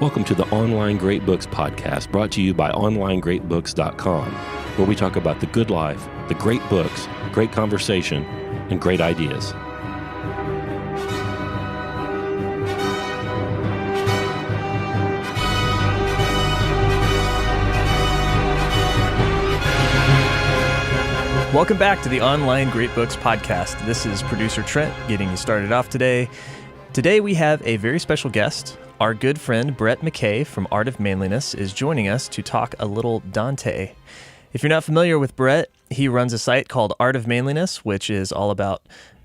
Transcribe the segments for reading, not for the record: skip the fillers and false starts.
Welcome to the Online Great Books podcast, brought to you by onlinegreatbooks.com, where we talk about the good life, the great books, great conversation, and great ideas. Welcome back to the Online Great Books podcast. This is producer Trent getting you started off today. Today we have a very special guest. Our good friend Brett McKay from Art of Manliness is joining us to talk a little Dante. If you're not familiar with Brett, he runs a site called Art of Manliness, which is all about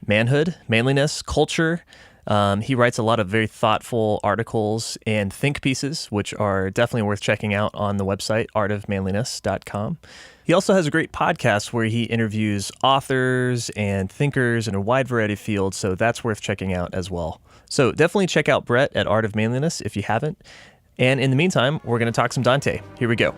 manhood, manliness, culture. He writes a lot of very thoughtful articles and think pieces, which are definitely worth checking out on the website, artofmanliness.com. He also has a great podcast where he interviews authors and thinkers in a wide variety of fields, so that's worth checking out as well. So definitely check out Brett at Art of Manliness if you haven't. And in the meantime, we're going to talk some Dante. Here we go.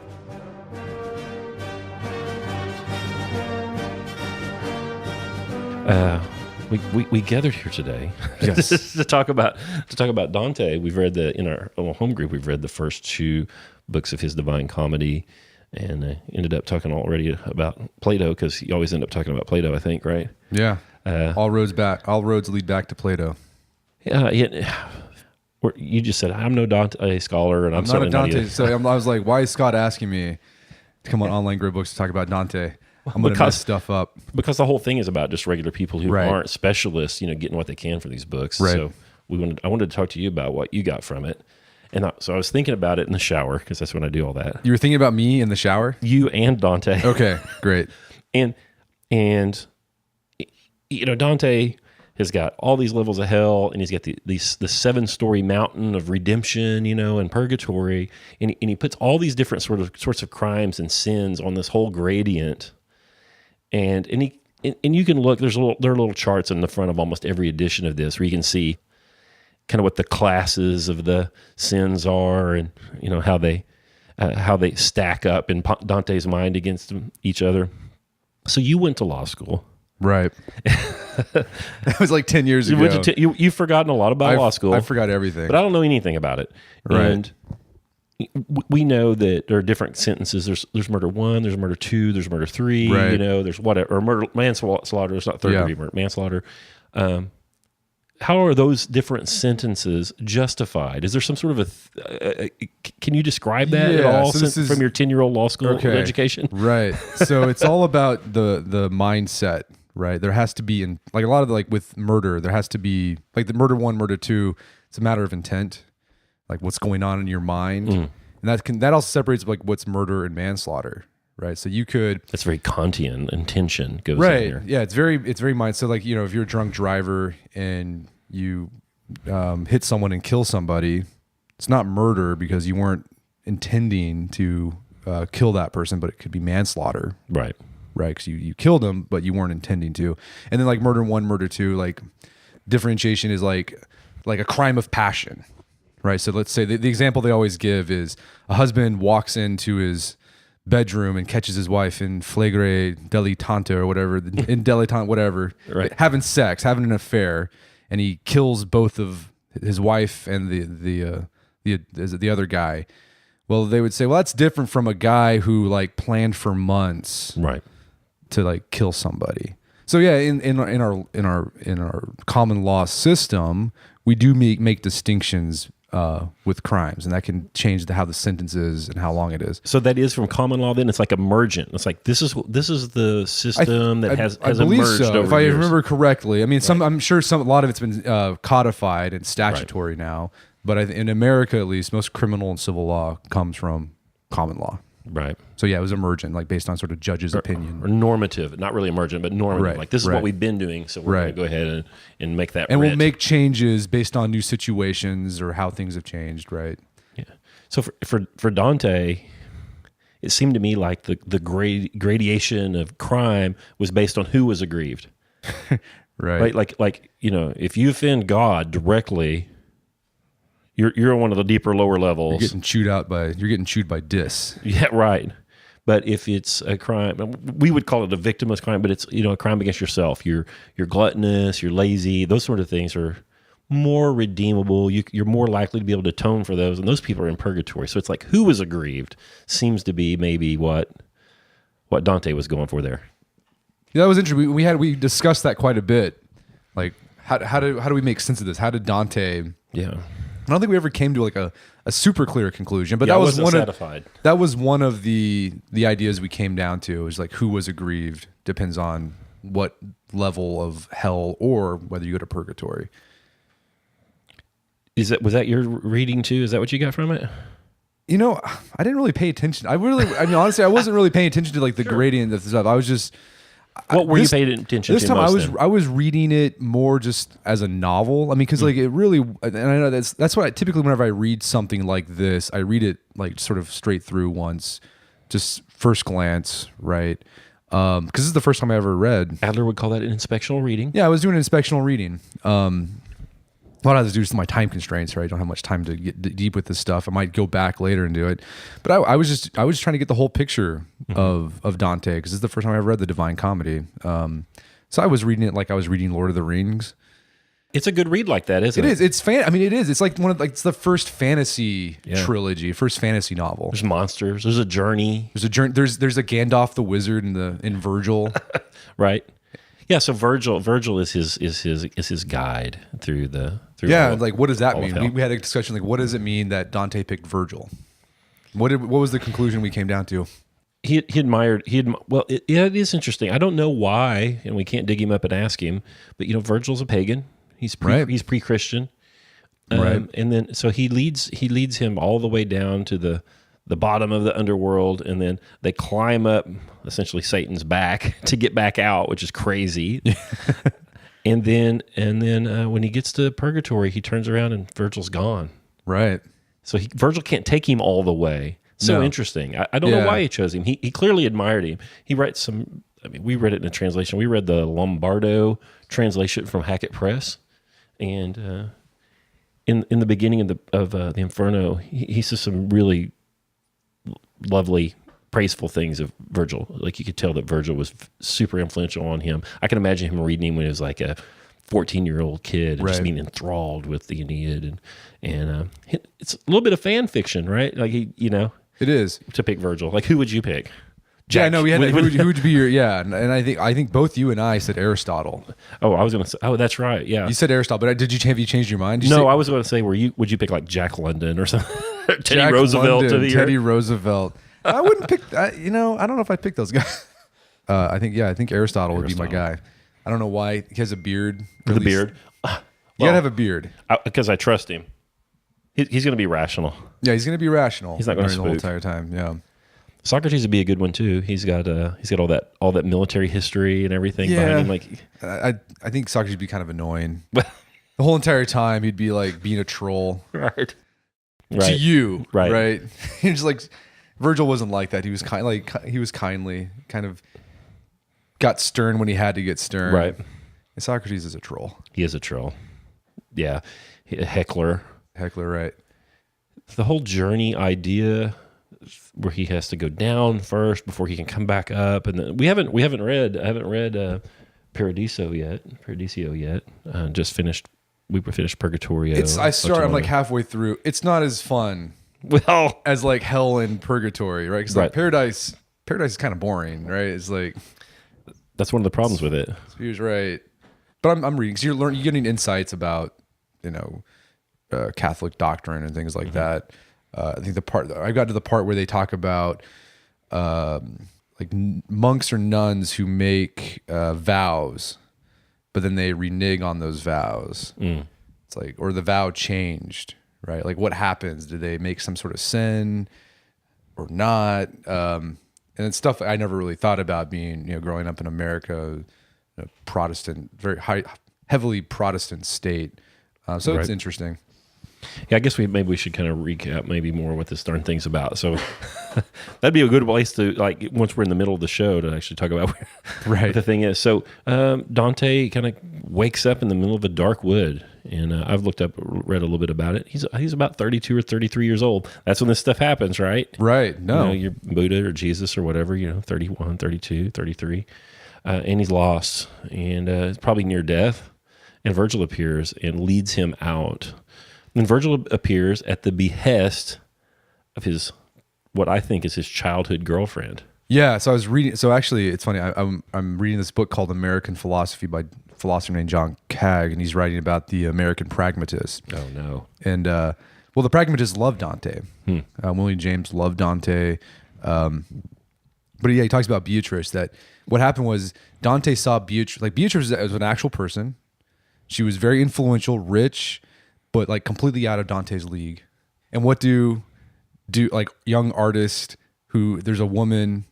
We gathered here today to talk about Dante. We've read in our home group. We've read the first two books of his Divine Comedy, and ended up talking already about Plato, because you always end up talking about Plato, I think, right? Yeah. All roads lead back to Plato. You just said I'm no Dante scholar, and I'm not a Dante. Not so I was like, why is Scott asking me to come on Online Great Books to talk about Dante? I'm going to mess stuff up. Because the whole thing is about just regular people who aren't specialists, getting what they can for these books. Right. So I wanted to talk to you about what you got from it. And so I was thinking about it in the shower, because that's when I do all that. You were thinking about me in the shower? You and Dante. Okay, great. and Dante has got all these levels of hell, and he's got the 7-story mountain of redemption, and purgatory, and he puts all these different sorts of crimes and sins on this whole gradient, and you can look. There are little charts in the front of almost every edition of this where you can see kind of what the classes of the sins are, and how they stack up in Dante's mind against each other. So you went to law school. Right. That was like 10 years ago. You've forgotten a lot about law school. I forgot everything. But I don't know anything about it. Right. And we know that there are different sentences. There's murder 1, there's murder 2, there's murder 3, right. There's whatever, or murder, manslaughter, it's not third degree murder, manslaughter. How are those different sentences justified? Is there some sort of can you describe that at all, from your 10-year-old law school education? Right. So it's all about the mindset, right? There has to be, a lot of with murder, there has to be, the murder 1, murder 2, it's a matter of intent, what's going on in your mind. And that also separates what's murder and manslaughter. Right, so you could. That's very Kantian. Intention goes in here. Yeah, it's very mind. So if you're a drunk driver and you hit someone and kill somebody, it's not murder because you weren't intending to kill that person, but it could be manslaughter. Right, because you killed them, but you weren't intending to. And then murder 1, murder 2, differentiation is like a crime of passion. Right, so let's say the example they always give is a husband walks into his bedroom and catches his wife in flagrante dilettante or whatever, in dilettante whatever, right, having sex, having an affair, and he kills both of his wife and the other guy. Well, they would say, well, that's different from a guy who planned for months, right, to kill somebody. So yeah, in our common law system, we do make distinctions with crimes, and that can change how the sentence is and how long it is. So that is from common law. Then it's emergent. It's this is the system that has emerged so, over if I years. remember correctly. I mean, I'm sure a lot of it's been codified and statutory now. But in America, at least, most criminal and civil law comes from common law. Right. So yeah, it was emergent, based on sort of judge's opinion. Or normative, not really emergent, but normative. Right. This is what we've been doing, so we're going to go ahead and make that. And writ. we'll make changes based on new situations or how things have changed, right? Yeah. So for Dante, it seemed to me like the gradation of crime was based on who was aggrieved. Right. If you offend God directly, you're on one of the deeper, lower levels. You're getting chewed by dis. Yeah, right. But if it's a crime, we would call it a victimless crime, but it's a crime against yourself. You're gluttonous, you're lazy. Those sort of things are more redeemable. You're more likely to be able to atone for those, and those people are in purgatory. So it's like, who was aggrieved seems to be maybe what Dante was going for there. Yeah, that was interesting. We discussed that quite a bit. Like, how do we make sense of this? How did Dante? Yeah, I don't think we ever came to like a super clear conclusion, but yeah, that was one of the ideas we came down to, is like who was aggrieved depends on what level of hell or whether you go to purgatory. Was that your reading too? Is that what you got from it? You know, I didn't really pay attention. Honestly, I wasn't really paying attention to like the gradient of stuff. I was just. What were you paying attention to? This time I was reading it more just as a novel. I mean, because like it really, and I know that's what typically whenever I read something like this, I read it like sort of straight through once, just first glance, right? Because this is the first time I ever read. Adler would call that an inspectional reading. Yeah, I was doing an inspectional reading. A lot of this due to my time constraints, right? I don't have much time to get deep with this stuff. I might go back later and do it, but I was just trying to get the whole picture of Dante, because this is the first time I ever read the Divine Comedy. So I was reading it like I was reading Lord of the Rings. It's a good read like that, isn't it? It is. It's I mean, it is. It's like it's the first fantasy trilogy, first fantasy novel. There's monsters. There's a journey. There's a journey. There's a Gandalf the wizard in Virgil, right? Yeah. So Virgil is his guide through the. Like what does that mean? We had a discussion like, what does it mean that Dante picked Virgil? What was the conclusion we came down to? It is interesting. I don't know why, and we can't dig him up and ask him, but Virgil's a pagan. He's pre-Christian. Right. And then so he leads him all the way down to the bottom of the underworld, and then they climb up essentially Satan's back to get back out, which is crazy. And then when he gets to purgatory, he turns around and Virgil's gone. Right. So Virgil can't take him all the way. So interesting. I don't know why he chose him. He clearly admired him. He writes some. I mean, we read it in a translation. We read the Lombardo translation from Hackett Press, and in the beginning of the Inferno, he says some really lovely, praiseful things of Virgil. Like you could tell that Virgil was super influential on him. I can imagine him reading him when he was like a 14-year-old kid, and just being enthralled with the Aeneid, and it's a little bit of fan fiction, right? Like it is to pick Virgil. Like who would you pick? Jack, yeah, no, we had who would be your and I think both you and I said Aristotle. Oh, I was gonna say. Oh, that's right. Yeah, you said Aristotle, but have you changed your mind? I was going to say, would you pick like Jack London or something? Teddy Roosevelt. Teddy Roosevelt. I wouldn't pick. I don't know if I pick those guys. I think Aristotle would be my guy. I don't know why. He has a beard. The beard. You gotta have a beard because I trust him. He's going to be rational. Yeah, he's going to be rational. He's not going to spook the whole entire time. Yeah. Socrates would be a good one too. He's got all that military history and everything behind him. Like I think Socrates would be kind of annoying. The whole entire time he'd be like being a troll. Right. To you. Right. He's just like Virgil wasn't like that. He was he was kindly, kind of got stern when he had to get stern. Right. And Socrates is a troll. He is a troll. Yeah. A heckler. Right. The whole journey idea where he has to go down first before he can come back up, and then I haven't read Paradiso yet. Just finished. We finished Purgatorio. I'm like halfway through. It's not as fun as like Hell and Purgatory, right? Because like Paradise is kind of boring, right? It's like that's one of the problems with it. He was right, but I'm reading because you're getting insights about Catholic doctrine and things like that. I think I got to the part where they talk about like monks or nuns who make vows, but then they renege on those vows. It's like, or the vow changed, right? Like what happens? Did they make some sort of sin or not? And it's stuff I never really thought about being, growing up in America, Protestant, very heavily Protestant state. So it's interesting. Yeah, I guess maybe we should kind of recap maybe more what this darn thing's about. So that'd be a good place to, like, once we're in the middle of the show, to actually talk about what the thing is. So Dante kind of wakes up in the middle of a dark wood, and I've read a little bit about it. He's about 32 or 33 years old. That's when this stuff happens, right? Right. No. You're Buddha or Jesus or whatever, 31, 32, 33, and he's lost, and it's probably near death. and Virgil appears and leads him out. And Virgil appears at the behest of what I think is his childhood girlfriend. Yeah, so I was reading. So actually, it's funny. I'm reading this book called American Philosophy by a philosopher named John Cagg, and he's writing about the American pragmatist. Oh no! And well, the pragmatists loved Dante. William James loved Dante. But yeah, he talks about Beatrice. That what happened was Dante saw Beatrice. Like Beatrice was an actual person. She was very influential, rich, but like completely out of Dante's league. And what do like young artist who there's a woman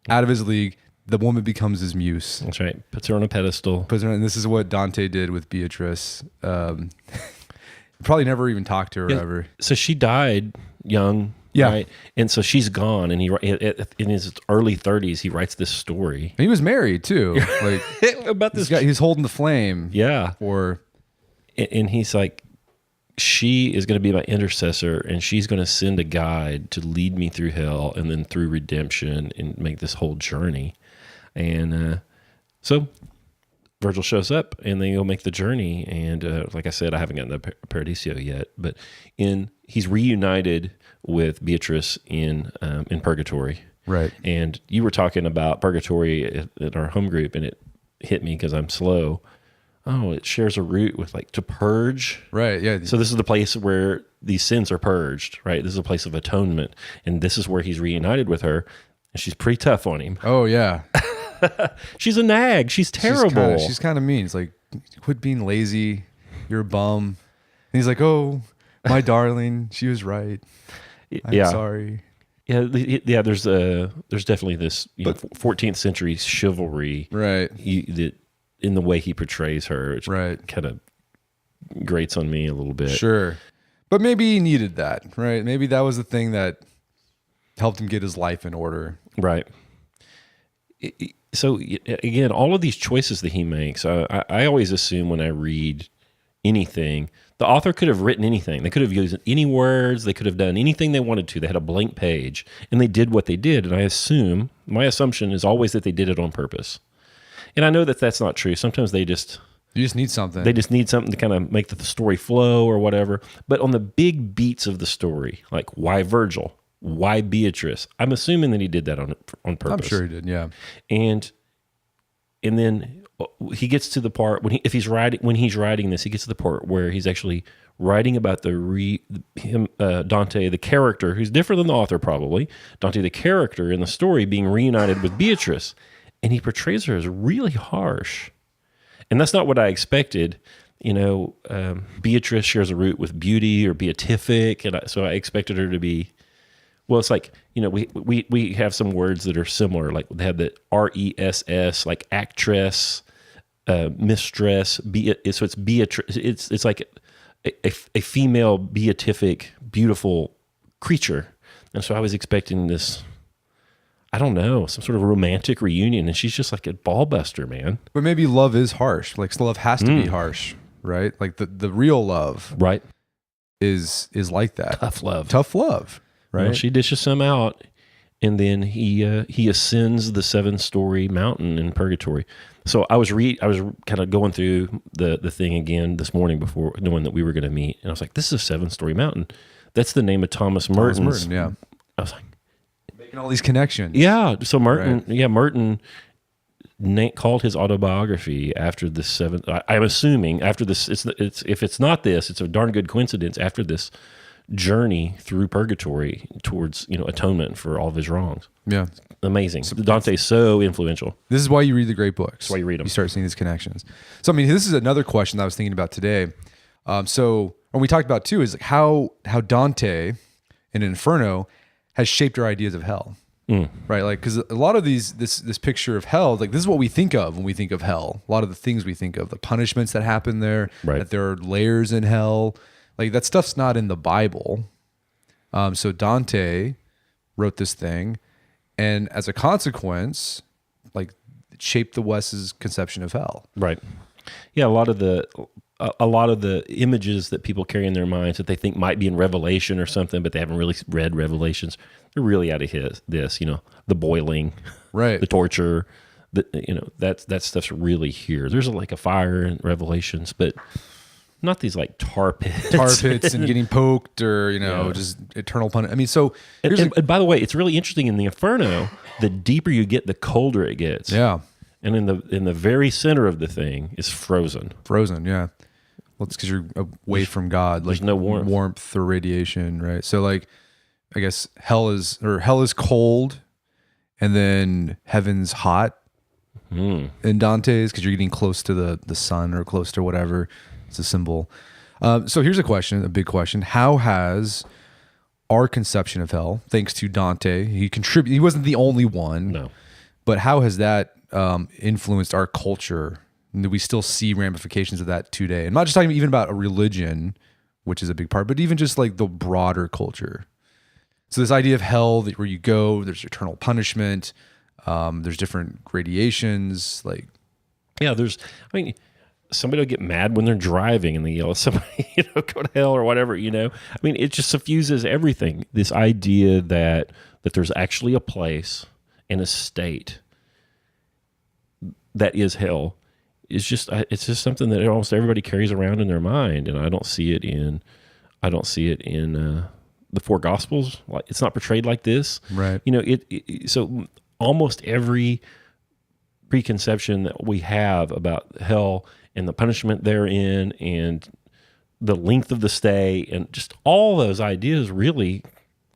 out of his league, the woman becomes his muse. That's right. Puts her on a pedestal. And this is what Dante did with Beatrice. Probably never even talked to her ever. So she died young, right? And so she's gone, and in his early 30s, he writes this story. And he was married too. Like about this guy, he's holding the flame. Yeah. And he's like, she is going to be my intercessor, and she's going to send a guide to lead me through hell and then through redemption and make this whole journey. And so Virgil shows up, and they go make the journey. And like I said, I haven't gotten to Paradiso yet, but he's reunited with Beatrice in Purgatory. Right. And you were talking about Purgatory at our home group, and it hit me because I'm slow. Oh, it shares a root with like to purge. Right, yeah. So this is the place where these sins are purged, right? This is a place of atonement. And this is where he's reunited with her. And she's pretty tough on him. Oh, yeah. She's a nag. She's terrible. She's kind of mean. It's like, quit being lazy. You're a bum. And he's like, oh, my darling, she was right. I'm sorry. Yeah, there's definitely this 14th century chivalry. Right. That in the way he portrays her, which right. kind of grates on me a little bit. Sure. But maybe he needed that, right? Maybe that was the thing that helped him get his life in order. Right. So again, all of these choices that he makes, I always assume when I read anything, the author could have written anything. They could have used any words. They could have done anything they wanted to. They had a blank page, and they did what they did. And my assumption is always that they did it on purpose. And I know that that's not true. Sometimes you just need something. They just need something to kind of make the story flow or whatever. But on the big beats of the story, like why Virgil, why Beatrice, I'm assuming that he did that on purpose. I'm sure he did, yeah. And then he gets to the part when he's writing this, he gets to the part where he's actually writing about Dante, the character, who's different than the author probably. Dante, the character in the story, being reunited with Beatrice. And he portrays her as really harsh. And that's not what I expected. Beatrice shares a root with beauty or beatific. And so I expected her to be, well, it's like, we have some words that are similar. Like they have the RESS, like actress, mistress. So it's Beatrice. It's like a female beatific, beautiful creature. And so I was expecting this, I don't know, some sort of romantic reunion, and she's just like a ball buster, man. But maybe love is harsh. Like love has to be harsh, right? Like the real love, right, is like that. Tough love, right? Well, she dishes some out, and then he ascends the 7-story mountain in Purgatory. So I was kind of going through the thing again this morning before knowing that we were going to meet, and I was like, this is a 7-story mountain. That's the name of Thomas Merton's. Yeah. I was like, all these connections. Yeah. So Merton, right. Merton called his autobiography after the 7th. I'm assuming after this, it's if it's not this, it's a darn good coincidence after this journey through purgatory towards, atonement for all of his wrongs. Yeah. Amazing. Dante's so influential. This is why you read the great books. That's why you read them. You start seeing these connections. So, this is another question that I was thinking about today. So when we talked about too, is like how Dante in Inferno has shaped our ideas of hell, right? Like, because a lot of this picture of hell, like this is what we think of when we think of hell. A lot of the things we think of, the punishments that happen there, right. That there are layers in hell, like that stuff's not in the Bible. So Dante wrote this thing, and as a consequence, like it shaped the West's conception of hell. Right. Yeah, a lot of the images that people carry in their minds that they think might be in Revelation or something, but they haven't really read Revelations, they're really out of the boiling, right? The torture, that stuff's really here. There's like a fire in Revelations, but not these like tar pits and getting poked, or just eternal punishment. I mean, so and by the way, it's really interesting in the Inferno. The deeper you get, the colder it gets. Yeah, and in the very center of the thing is frozen. Yeah. Well, it's because you're away from God. Like there's no warmth or radiation, right? So, like, I guess hell is cold, and then heaven's hot. In Dante's, because you're getting close to the sun or close to whatever. It's a symbol. So here's a big question. How has our conception of hell, thanks to Dante, he wasn't the only one. No. But how has that influenced our culture? And do we still see ramifications of that today? I'm not just talking even about a religion, which is a big part, but even just like the broader culture. So this idea of hell, where you go, there's eternal punishment, there's different gradations, like... Yeah, somebody will get mad when they're driving and they yell at somebody, go to hell or whatever, I mean, it just suffuses everything. This idea that there's actually a place and a state that is hell is it's just something that almost everybody carries around in their mind. And I don't see it in the four gospels. Like, it's not portrayed like this. Right. So almost every preconception that we have about hell and the punishment therein and the length of the stay and just all those ideas really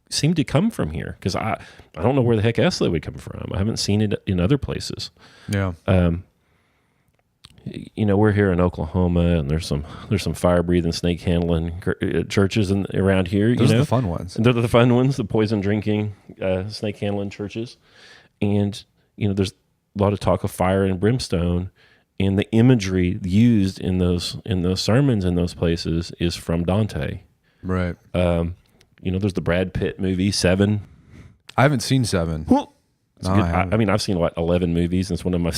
seem to come from here, because I don't know where the heck else they would come from. I haven't seen it in other places. Yeah. We're here in Oklahoma, and there's some fire breathing, snake handling churches around here. Those are the fun ones. They're the fun ones, the poison drinking, snake handling churches, and there's a lot of talk of fire and brimstone. And the imagery used in those sermons in those places is from Dante. Right. There's the Brad Pitt movie, Seven. I haven't seen Seven. It's good. I mean, I've seen 11 movies, and it's one of my,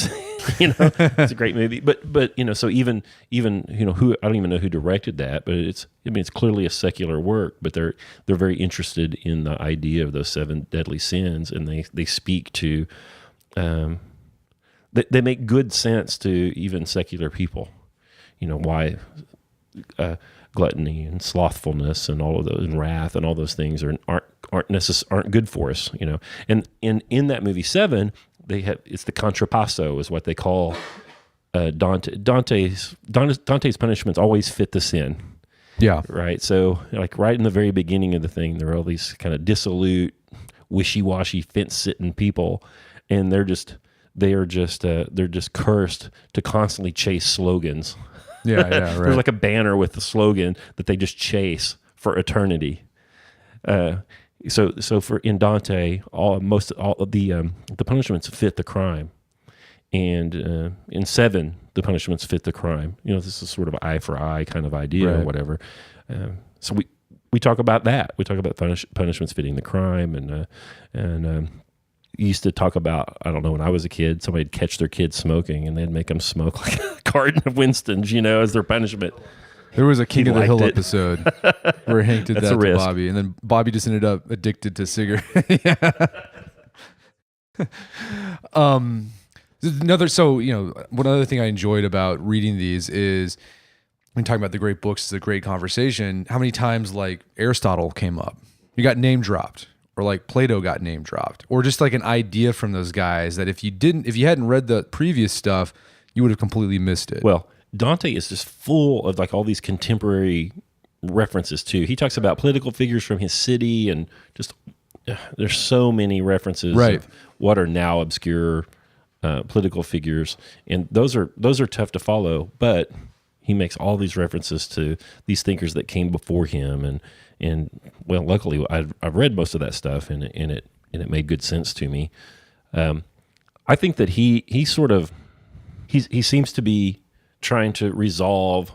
it's a great movie. But so even who, I don't even know who directed that, but it's clearly a secular work. But they're very interested in the idea of those 7 deadly sins, and they speak to. They make good sense to even secular people. Why gluttony and slothfulness and all of those, and wrath and all those things aren't good for us. And in that movie 7, it's the contrapasso is what they call Dante's punishments always fit the sin. Yeah. Right. So like right in the very beginning of the thing, there are all these kind of dissolute, wishy-washy, fence-sitting people, and they're just cursed to constantly chase slogans. Yeah, right. There's like a banner with the slogan that they just chase for eternity. So for in Dante, all of the punishments fit the crime, and in 7 the punishments fit the crime. This is sort of eye for eye kind of idea or whatever. So we talk about that. We talk about punishments fitting the crime, and used to talk about, I don't know, when I was a kid, somebody'd catch their kid smoking and they'd make them smoke like a carton of Winston's, as their punishment. There was a King of the Hill episode where Hank did that to risk. Bobby, and then Bobby just ended up addicted to cigarettes. One other thing I enjoyed about reading these is when talking about the great books, is a great conversation. How many times like Aristotle came up? You got name dropped. Or like Plato got name dropped, or just like an idea from those guys that if you hadn't read the previous stuff, you would have completely missed it. Well, Dante is just full of like all these contemporary references too. He talks about political figures from his city, and just there's so many references of what are now obscure political figures, and those are tough to follow. But he makes all these references to these thinkers that came before him, and well, luckily I've read most of that stuff, and it made good sense to me. I think that he seems to be trying to resolve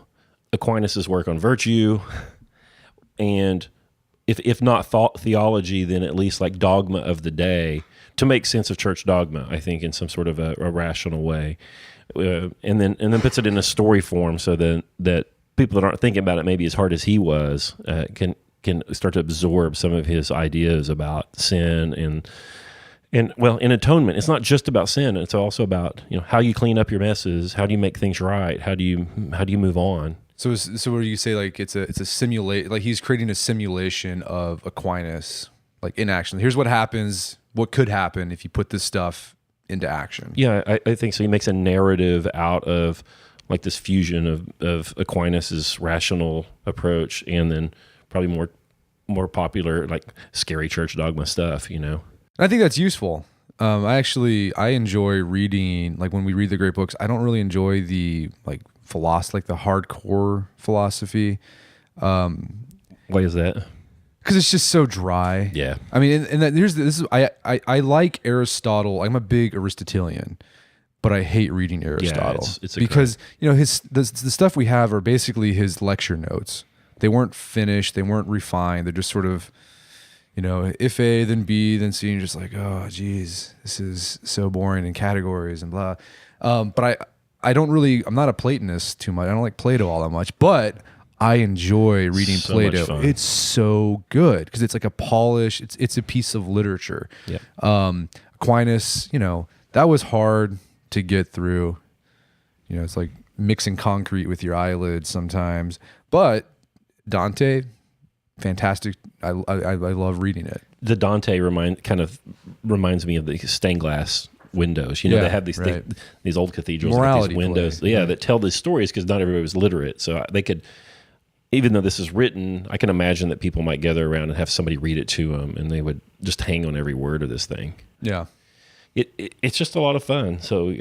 Aquinas's work on virtue, and if not theology, then at least like dogma of the day, to make sense of church dogma, I think, in some sort of a rational way, and then puts it in a story form so that people that aren't thinking about it maybe as hard as he was can start to absorb some of his ideas about sin And well, in atonement, it's not just about sin. It's also about, how you clean up your messes. How do you make things right? How do you move on? So what do you say? Like it's a simulate. Like he's creating a simulation of Aquinas, like in action. Here's what happens. What could happen if you put this stuff into action? Yeah, I think so. He makes a narrative out of like this fusion of Aquinas's rational approach and then probably more popular like scary church dogma stuff. I think that's useful. I enjoy reading, like when we read the great books, I don't really enjoy the like philosophy, like the hardcore philosophy. Why is that? Because it's just so dry. Yeah. I mean, I like Aristotle. I'm a big Aristotelian, but I hate reading Aristotle because the stuff we have are basically his lecture notes. They weren't finished. They weren't refined. They're just sort of, if A, then B, then C, and you're just like, oh, geez, this is so boring in categories and blah. But I'm not a Platonist too much. I don't like Plato all that much, but I enjoy reading so Plato. It's so good because it's like a polish. It's a piece of literature. Yeah. Aquinas, that was hard to get through. It's like mixing concrete with your eyelids sometimes. But Dante, fantastic. I love reading it. The Dante reminds me of the stained glass windows. They have these old cathedrals with these windows. Yeah, that tell these stories because not everybody was literate, so they could. Even though this is written, I can imagine that people might gather around and have somebody read it to them, and they would just hang on every word of this thing. Yeah, it's just a lot of fun. So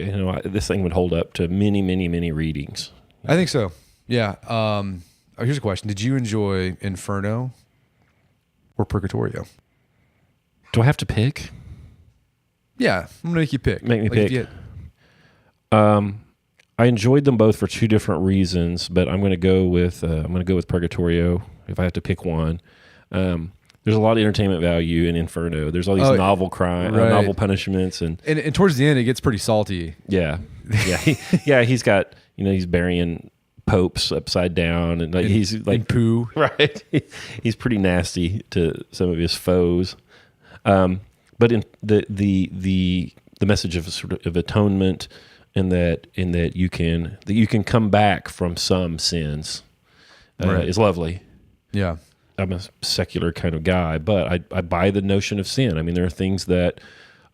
this thing would hold up to many, many, many readings. I think so. Yeah. Here's a question: did you enjoy Inferno or Purgatorio? Do I have to pick? Yeah, I'm gonna make you pick. Make me pick. I enjoyed them both for two different reasons, but I'm going to go with Purgatorio if I have to pick one. There's a lot of entertainment value in Inferno. There's all these novel novel punishments, and towards the end it gets pretty salty. Yeah. He's got he's burying popes upside down, and like he's like in poo. Right. He's pretty nasty to some of his foes. But in the message of sort of atonement. In that you can come back from some sins is lovely. Yeah, I'm a secular kind of guy, but I buy the notion of sin. I mean, there are things that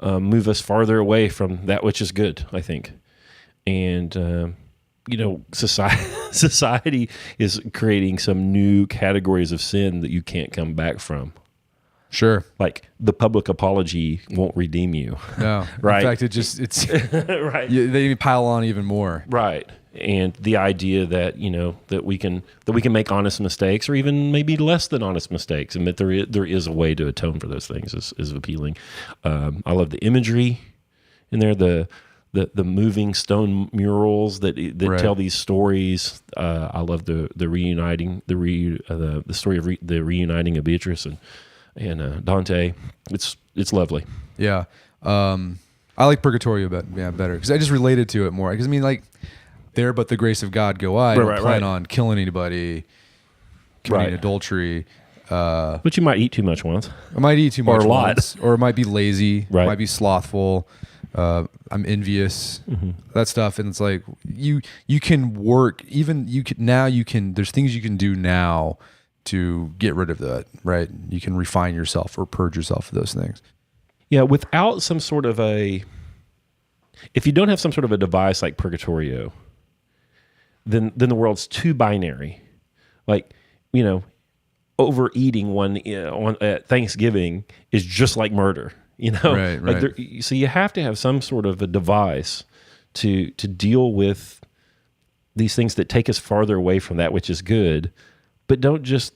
move us farther away from that which is good, I think, and society is creating some new categories of sin that you can't come back from. Sure. Like the public apology won't redeem you. No. Right. In fact, it's right. They pile on even more. Right. And the idea that, that we can make honest mistakes or even maybe less than honest mistakes, and that there is a way to atone for those things is appealing. I love the imagery in there, the moving stone murals that tell these stories. I love the reuniting, the story of the reuniting of Beatrice and Dante. It's lovely. Yeah. I like Purgatorio better because I just related to it more. Because I mean, like, there but the grace of God go I. Don't plan on killing anybody, committing adultery. But you might eat too much once. I might eat too much or a once, lot. Or it might be lazy. Right. Might be slothful. I'm envious. Mm-hmm. That stuff, and it's like you can work. Even you can now. You can. There's things you can do now to get rid of that. Right. You can refine yourself or purge yourself of those things. Yeah, without some sort of if you don't have some sort of a device like Purgatorio, then the world's too binary. Like, overeating at Thanksgiving is just like murder. Right. Like so you have to have some sort of a device to deal with these things that take us farther away from that which is good, but don't just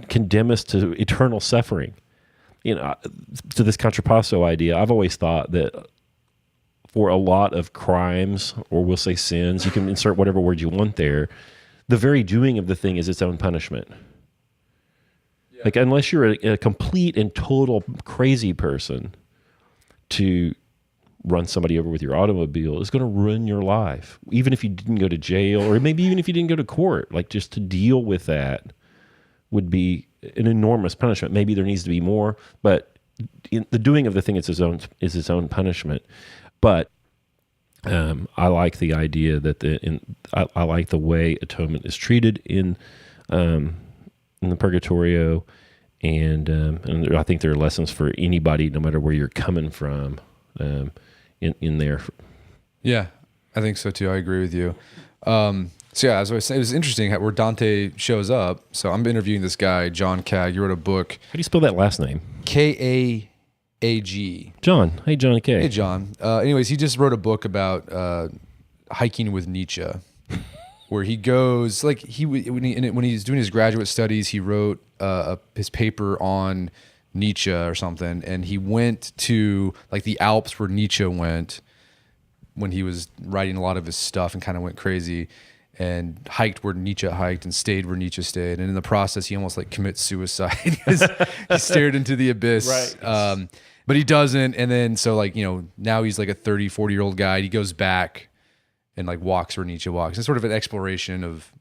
condemn us to eternal suffering. To this contrapasso idea, I've always thought that for a lot of crimes, or we'll say sins, you can insert whatever word you want there, the very doing of the thing is its own punishment. Yeah. Like, unless you're a complete and total crazy person, to run somebody over with your automobile is going to ruin your life. Even if you didn't go to jail, or maybe even if you didn't go to court, like, just to deal with that would be an enormous punishment. Maybe there needs to be more, but the doing of the thing is its own punishment. But I like the idea that I like the way atonement is treated in the Purgatorio, and I think there are lessons for anybody, no matter where you're coming from, in there. Yeah, I think so too. I agree with you. So yeah, as I was saying, it was interesting where Dante shows up. So I'm interviewing this guy, John Cagg. He wrote a book. How do you spell that last name? Kaag. John. Hey, Johnny K. Hey, John. Anyways, he just wrote a book about hiking with Nietzsche, where he goes like when he's doing his graduate studies, he wrote his paper on Nietzsche or something, and he went to like the Alps where Nietzsche went when he was writing a lot of his stuff, and kind of went crazy and hiked where Nietzsche hiked and stayed where Nietzsche stayed, and in the process he almost like commits suicide because he stared into the abyss. Right. But he doesn't, and then so like, you know, now he's like a 30, 40-year-old guy. He goes back and like walks where Nietzsche walks. It's sort of an exploration of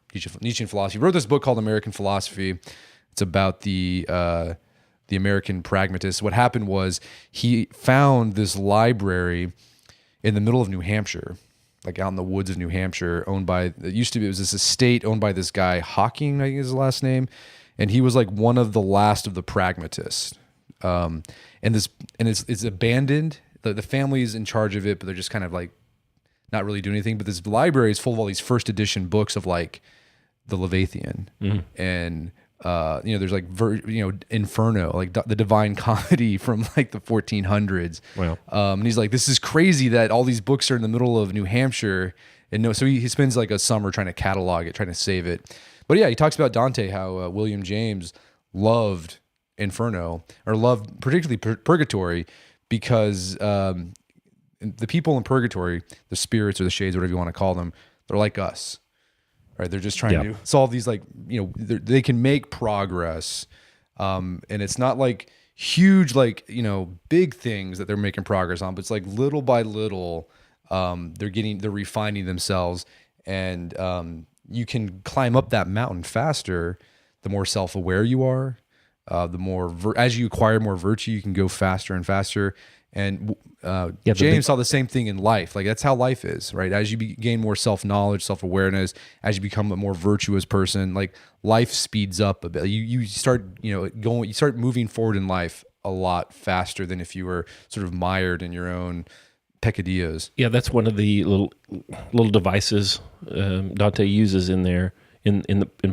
Nietzschean philosophy. He wrote this book called American Philosophy. It's about the American pragmatist. What happened was he found this library in the middle of New Hampshire, like out in the woods of New Hampshire, it was this estate owned by this guy, Hawking, I think is his last name. And he was like one of the last of the pragmatists. And it's abandoned. The family's in charge of it, but they're just kind of like not really doing anything. But this library is full of all these first edition books of like the Leviathan and there's like Inferno, like the Divine Comedy from like the 1400s. Wow. And he's like, this is crazy that all these books are in the middle of New Hampshire. And so he spends like a summer trying to catalog it, trying to save it. But yeah, he talks about Dante, how William James loved Inferno, or loved particularly Purgatory, because the people in Purgatory, the spirits or the shades, whatever you want to call them, they're like us. Right, they're just trying to solve these, like, they can make progress, and it's not like huge, like, big things that they're making progress on, but it's like little by little, they're refining themselves, and you can climb up that mountain faster the more self-aware you are, the more as you acquire more virtue, you can go faster and faster. And James saw the same thing in life. Like, that's how life is, right? As you gain more self-knowledge, self-awareness, as you become a more virtuous person, like, life speeds up a bit. You start, you start moving forward in life a lot faster than if you were sort of mired in your own peccadillos. Yeah, that's one of the little devices Dante uses in there. In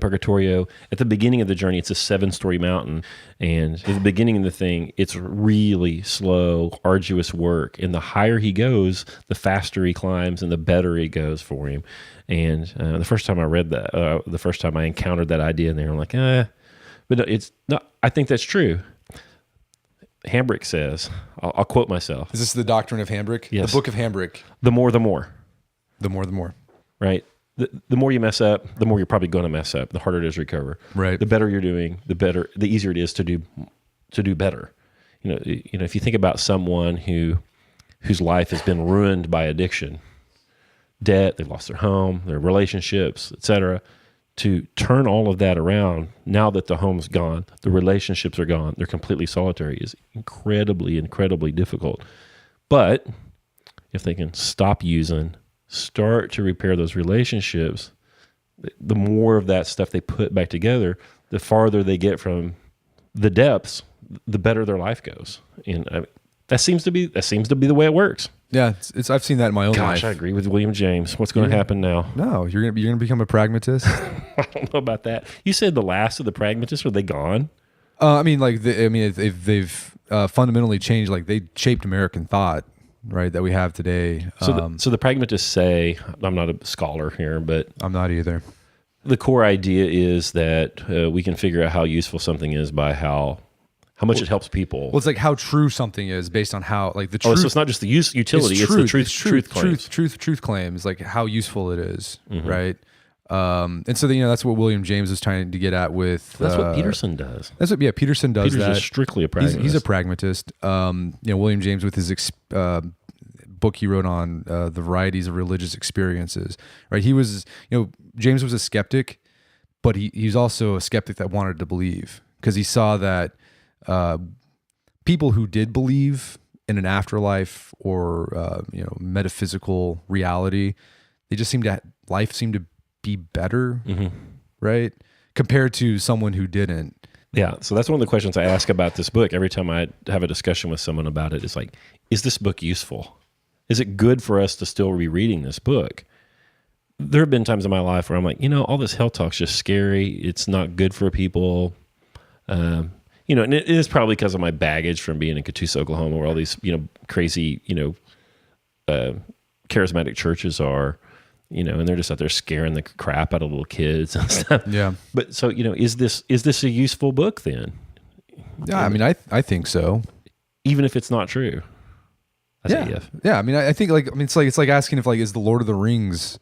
Purgatorio, at the beginning of the journey, it's a 7-story mountain, and at the beginning of the thing, it's really slow, arduous work. And the higher he goes, the faster he climbs, and the better it goes for him. And the first time I read that, the first time I encountered that idea in there, I'm like, but no, it's not. I think that's true. Hambrick says, I'll quote myself. Is this the doctrine of Hambrick? Yes. The book of Hambrick. The more, the more. The more, the more. Right. The more you mess up, the more you're probably going to mess up. The harder it is to recover. Right. The better you're doing, the easier it is to do better. If you think about someone whose life has been ruined by addiction, debt, they've lost their home, their relationships, etc., to turn all of that around now that the home's gone, the relationships are gone, they're completely solitary, is incredibly, incredibly difficult. But if they can stop using, start to repair those relationships, the more of that stuff they put back together, the farther they get from the depths, the better their life goes. And that seems to be the way it works. Yeah, I've seen that in my own life. Gosh, I agree with William James. What's going to happen now? No, you're gonna become a pragmatist. I don't know about that. You said the last of the pragmatists, are they gone? They've fundamentally changed. Like, they shaped American thought, right, that we have today. So the pragmatists say, I'm not a scholar here, but I'm not either. The core idea is that we can figure out how useful something is by how much it helps people. Well, it's like how true something is based on how, like, the truth. Oh, so it's not just the utility; it's the truth claims. Truth claims, like how useful it is, right? And so that's what William James is trying to get at with. That's what Peterson does. That's what Peterson does. Peterson's is strictly a pragmatist. He's a pragmatist. William James with his book he wrote on the varieties of religious experiences, right? He was, James was a skeptic, but he's also a skeptic that wanted to believe, because he saw that people who did believe in an afterlife or metaphysical reality, they just life seemed to be better, right? Compared to someone who didn't. Yeah, so that's one of the questions I ask about this book every time I have a discussion with someone about it. It's like, is this book useful? Is it good for us to still be reading this book? There have been times in my life where I'm like, all this hell talk's just scary. It's not good for people. And it is probably because of my baggage from being in Catoosa, Oklahoma, where all these, crazy, charismatic churches are, and they're just out there scaring the crap out of little kids and stuff. Yeah. But so, is this a useful book then? Yeah, I mean, I think so. Even if it's not true. Yeah. I mean, I think it's like asking if is the Lord of the Rings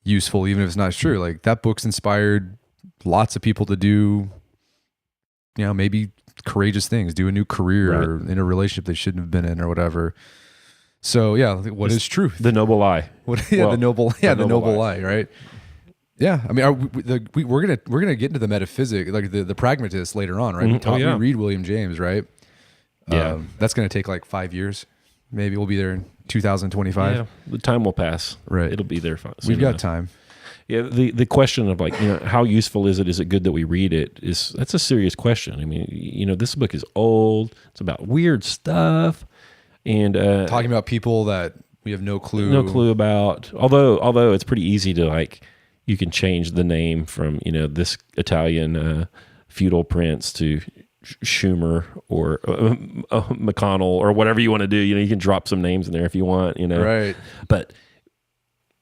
useful, even if it's not true. Like, that book's inspired lots of people to do, maybe courageous things, do a new career or in a relationship they shouldn't have been in or whatever. So yeah, what is truth? The noble lie. The noble lie, right? Yeah, I mean, we're gonna get into the metaphysics, like the pragmatist later on, right? We read William James, right? Yeah, that's gonna take 5 years. Maybe we'll be there in 2025. Yeah, the time will pass. Right, it'll be there. We've got time. Yeah, the question of how useful is it? Is it good that we read it? That's a serious question. I mean, this book is old. It's about weird stuff, and talking about people that we have no clue about. Although it's pretty easy to you can change the name from this Italian feudal prince to Schumer or McConnell or whatever you want to do. You can drop some names in there if you want. Right, but.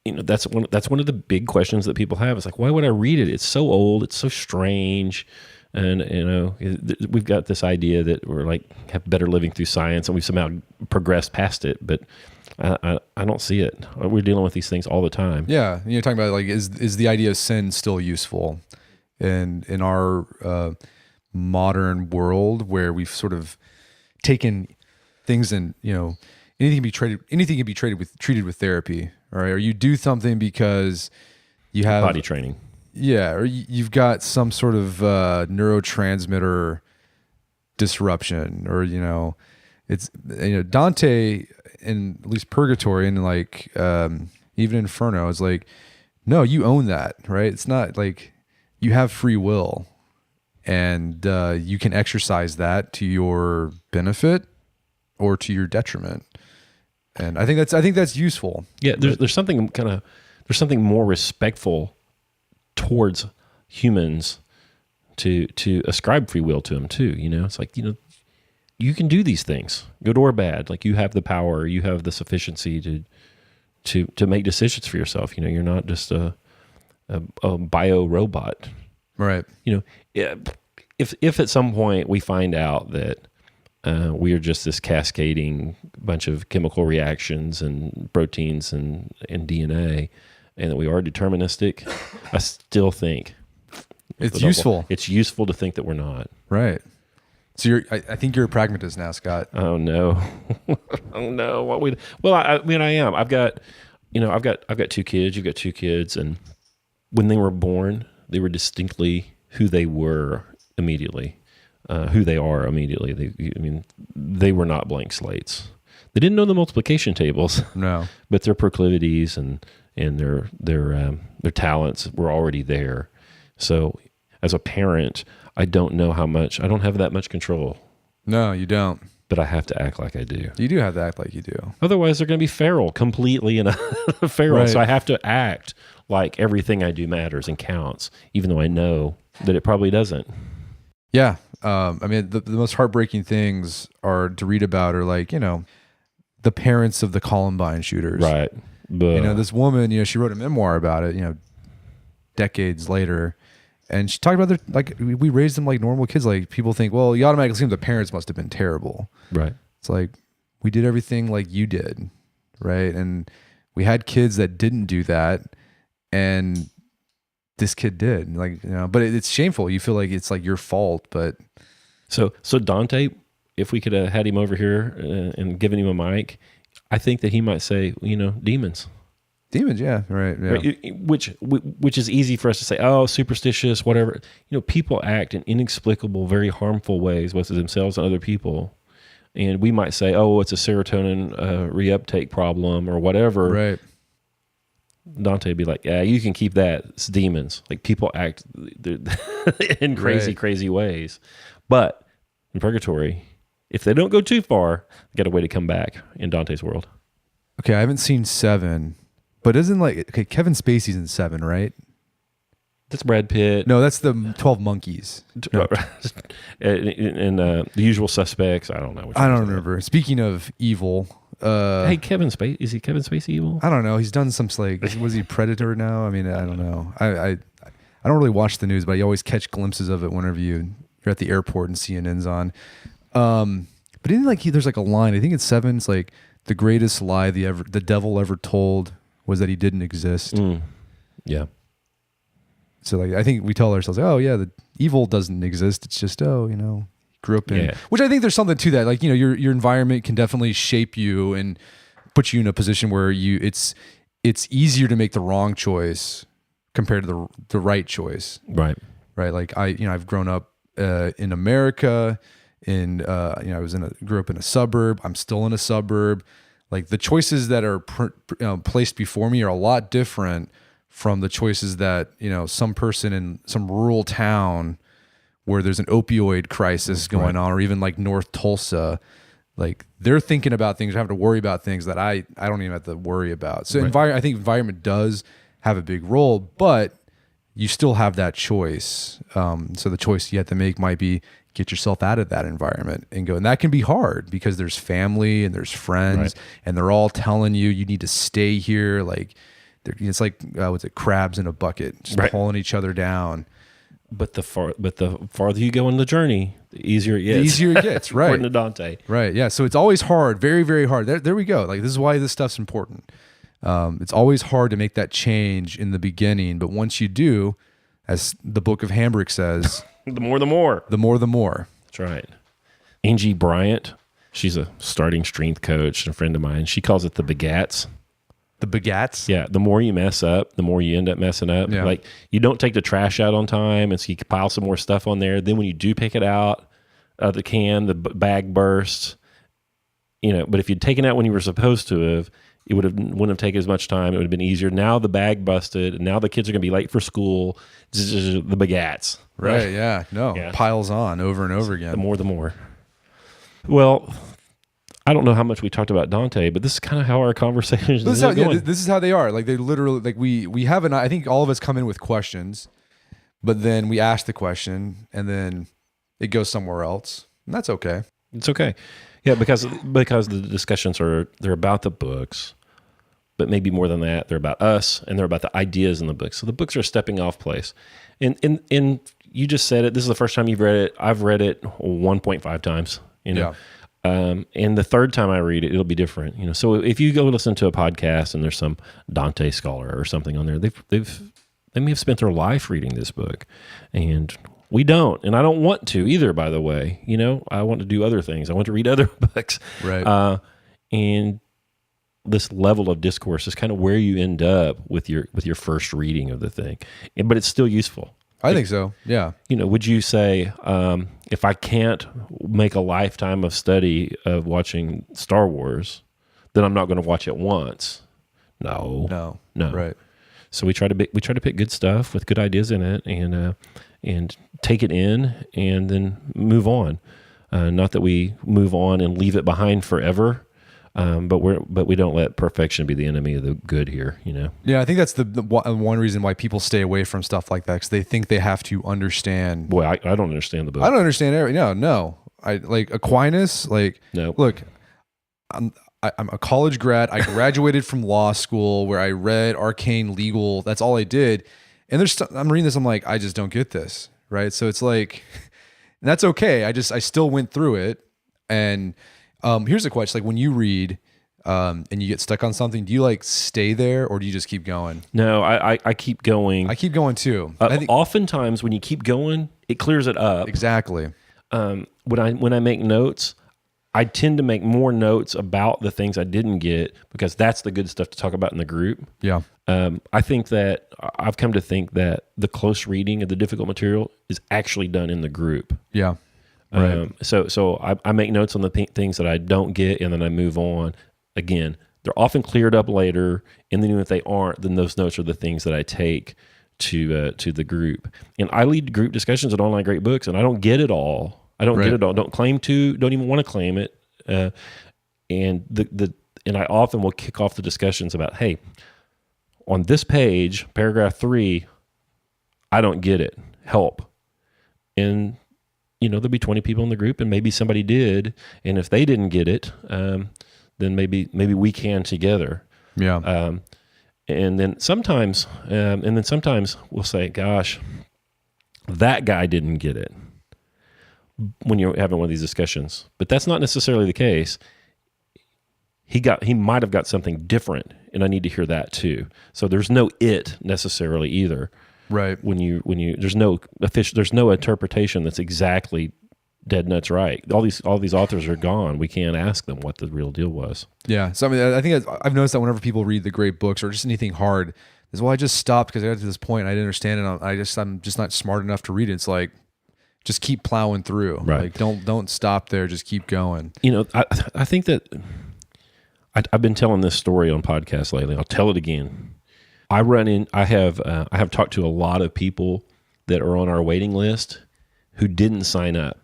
That's one of the big questions that people have. It's like, why would I read it? It's so old. It's so strange. And, we've got this idea that we're have better living through science and we've somehow progressed past it. But I don't see it. We're dealing with these things all the time. Yeah. You're talking about is the idea of sin still useful in our modern world where we've sort of taken things and, anything can be treated with therapy. All right, or you do something because you have body training. Yeah, or you've got some sort of neurotransmitter disruption, or it's Dante in at least Purgatory and even Inferno is no, you own that, right? It's not you have free will, and you can exercise that to your benefit or to your detriment. And I think that's useful. Yeah, there's something more respectful towards humans to ascribe free will to them too. It's you can do these things, good or bad. You have the power, you have the sufficiency to make decisions for yourself. You're not just a bio robot, right? If at some point we find out that. We are just this cascading bunch of chemical reactions and proteins and DNA, and that we are deterministic. I still think it's useful. It's useful to think that we're not. Right. So I think you're a pragmatist now, Scott. Oh no, oh no. I am. I've got two kids. You've got two kids, and when they were born, they were distinctly who they were immediately. Who they are immediately. They were not blank slates. They didn't know the multiplication tables. No, but their proclivities and their talents were already there. So, as a parent, I don't have that much control. No, you don't. But I have to act like I do. You do have to act like you do. Otherwise, they're going to be feral, completely feral. Right. So I have to act like everything I do matters and counts, even though I know that it probably doesn't. Yeah. The most heartbreaking things are to read about are the parents of the Columbine shooters. Right. This woman, she wrote a memoir about it, decades later. And she talked about we raised them like normal kids. People think, well, you automatically assume the parents must have been terrible. Right. It's we did everything like you did. Right. And we had kids that didn't do that. And this kid did, but it's shameful. You feel like it's your fault, but so Dante, if we could have had him over here and given him a mic, I think that he might say, demons. Demons, yeah, right, yeah. Right, which is easy for us to say, oh, superstitious, whatever. People act in inexplicable, very harmful ways, both to themselves and other people. and we might say, oh, it's a serotonin reuptake problem or whatever. Right. Dante would be like, yeah, you can keep that. It's demons. Like people act in crazy ways. But in Purgatory, if they don't go too far, they got a way to come back in Dante's world. Okay, I haven't seen 7, but isn't Kevin Spacey's in 7, right? That's Brad Pitt. No, that's the 12 Monkeys. No. and The Usual Suspects. I don't know. I don't remember. Speaking of evil, hey, Kevin Spacey. Is he Kevin Spacey evil? I don't know. He's done some was he Predator now? I mean, I don't know. I don't really watch the news, but you always catch glimpses of it whenever you're at the airport and CNN's on. But isn't there's a line. I think it's 7. It's like the greatest lie the devil ever told was that he didn't exist. Yeah. So I think we tell ourselves, oh yeah, the evil doesn't exist. It's just grew up in, which I think there's something to that. Your environment can definitely shape you and put you in a position where it's easier to make the wrong choice compared to the right choice. Right. Right. Like I've grown up in America, and grew up in a suburb. I'm still in a suburb. Like the choices that are placed before me are a lot different from the choices that some person in some rural town where there's an opioid crisis going on, or even like North Tulsa, like they're thinking about things, having to worry about things that I don't even have to worry about. So I think environment does have a big role, but you still have that choice. So the choice you have to make might be get yourself out of that environment and go. And that can be hard because there's family and there's friends and they're all telling you need to stay here. Like it's like, what's it? Crabs in a bucket, just pulling each other down. But the farther you go in the journey, the easier it gets. The easier it gets, right? According to Dante. Right, yeah. So it's always hard, very, very hard. There we go. Like this is why this stuff's important. It's always hard to make that change in the beginning, but once you do, as the book of Hambrick says, the more the more. The more the more. That's right. Angie Bryant, she's a starting strength coach and a friend of mine. She calls it the begats. The begats? Yeah. The more you mess up, the more you end up messing up. Yeah. Like you don't take the trash out on time, and so you can pile some more stuff on there. Then when you do pick it out of the can, the bag bursts. But if you'd taken out when you were supposed to have, it wouldn't have taken as much time. It would have been easier. Now the bag busted, and now the kids are going to be late for school. The begats. Right, yeah. No, piles on over and over again. The more the more. Well, I don't know how much we talked about Dante, but this is kind of how our conversations this is how they are. Like they literally, like we have I think all of us come in with questions, but then we ask the question, and then it goes somewhere else, and that's okay. It's okay. Yeah, because the discussions they're about the books, but maybe more than that, they're about us and they're about the ideas in the books. So the books are a stepping off place. And you just said it. This is the first time you've read it. I've read it 1.5 times. Yeah. And the third time I read it, it'll be different. So if you go listen to a podcast and there's some Dante scholar or something on there, they may have spent their life reading this book, and we don't, and I don't want to either, by the way. I want to do other things. I want to read other books. Right. And this level of discourse is kind of where you end up with your first reading of the thing. But it's still useful. I think so. Yeah. Would you say, if I can't make a lifetime of study of watching Star Wars, then I'm not going to watch it once? No. Right. So we try to pick good stuff with good ideas in it, and take it in, and then move on. Not that we move on and leave it behind forever, but we don't let perfection be the enemy of the good here. Yeah, I think that's the one reason why people stay away from stuff like that, because they think they have to understand. Boy, I don't understand the book. I don't understand everything. No. I like Aquinas. Like, no. Look, I'm a college grad. I graduated from law school where I read arcane legal. That's all I did. And I'm reading this. I'm like, I just don't get this. Right. So it's like, that's okay. I still went through it. And here's the question. Like when you read and you get stuck on something, do you like stay there or do you just keep going? No, I keep going. I keep going too. Oftentimes when you keep going, it clears it up. Exactly. When I make notes, I tend to make more notes about the things I didn't get, because that's the good stuff to talk about in the group. Yeah. I think that I've come to think that the close reading of the difficult material is actually done in the group. Yeah. Right. So I make notes on the things that I don't get, and then I move on. Again, they're often cleared up later, and then if they aren't, then those notes are the things that I take to the group. And I lead group discussions at Online Great Books, and I don't get it all. I don't get it all. Don't claim to. Don't even want to claim it. And I often will kick off the discussions about, hey, on this page, paragraph 3, I don't get it. Help. And there'll be 20 people in the group, and maybe somebody did. And if they didn't get it, then maybe we can together. Yeah. And then sometimes we'll say, gosh, that guy didn't get it when you're having one of these discussions. But that's not necessarily the case. He might have got something different, and I need to hear that too. So there's no it necessarily either. Right. When you there's no interpretation that's exactly dead nuts right. All these authors are gone. We can't ask them what the real deal was. Yeah. So I mean, I think I've noticed that whenever people read the great books or just anything hard, is I just stopped because I got to this point and I didn't understand it. I'm just not smart enough to read it. It's like, just keep plowing through. Right. Like don't stop there. Just keep going. I think that I've been telling this story on podcasts lately. I'll tell it again. I have talked to a lot of people that are on our waiting list who didn't sign up.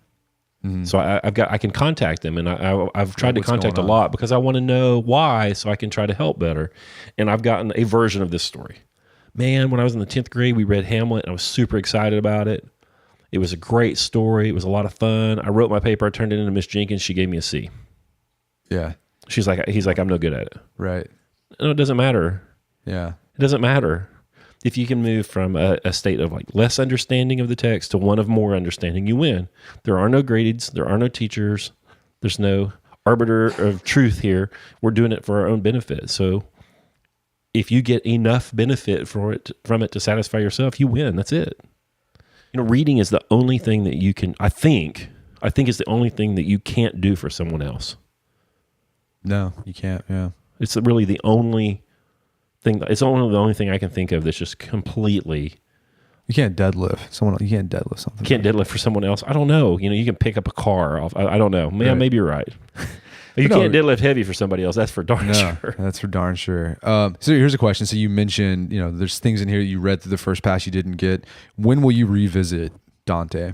Mm-hmm. So I can contact them, and I've tried to contact a lot because I want to know why, so I can try to help better. And I've gotten a version of this story. Man, when I was in the 10th grade, we read Hamlet, and I was super excited about it. It was a great story. It was a lot of fun. I wrote my paper. I turned it into Miss Jenkins. She gave me a C. Yeah. He's like, I'm no good at it. Right. No, it doesn't matter. Yeah. It doesn't matter. If you can move from a state of like less understanding of the text to one of more understanding, you win. There are no grades. There are no teachers. There's no arbiter of truth here. We're doing it for our own benefit. So if you get enough benefit from it to satisfy yourself, you win. That's it. Reading is the only thing that you can, I think it's the only thing that you can't do for someone else. No, you can't. Yeah. It's really the only thing. It's the only thing I can think of that's just completely. You can't deadlift someone. You can't deadlift something. Can't deadlift for someone else. I don't know. You can pick up a car off. I don't know. Man, maybe you're right. You can't deadlift heavy for somebody else. That's for darn sure. That's for darn sure. So here's a question. So you mentioned, there's things in here that you read through the first pass you didn't get. When will you revisit Dante?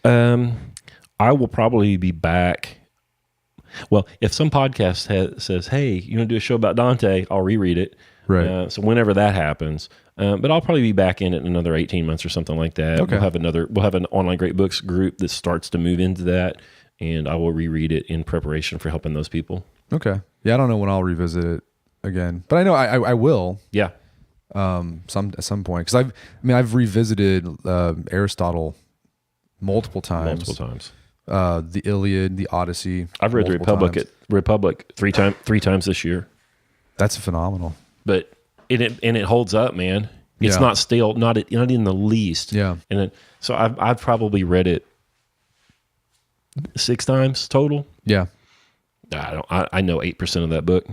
I will probably be back. Well, if some podcast says, hey, you want to do a show about Dante, I'll reread it. Right. So whenever that happens, but I'll probably be back in it in another 18 months or something like that. Okay. We'll have an Online Great Books group that starts to move into that, and I will reread it in preparation for helping those people. Okay. Yeah, I don't know when I'll revisit it again, but I know I will. Yeah. At some point, because I've revisited Aristotle multiple times. The Iliad, the Odyssey. I've read the Republic three times this year. That's phenomenal. But it holds up, man. It's not stale, not in the least. Yeah. And so I've probably read it 6 times total. Yeah. I know 8% of that book.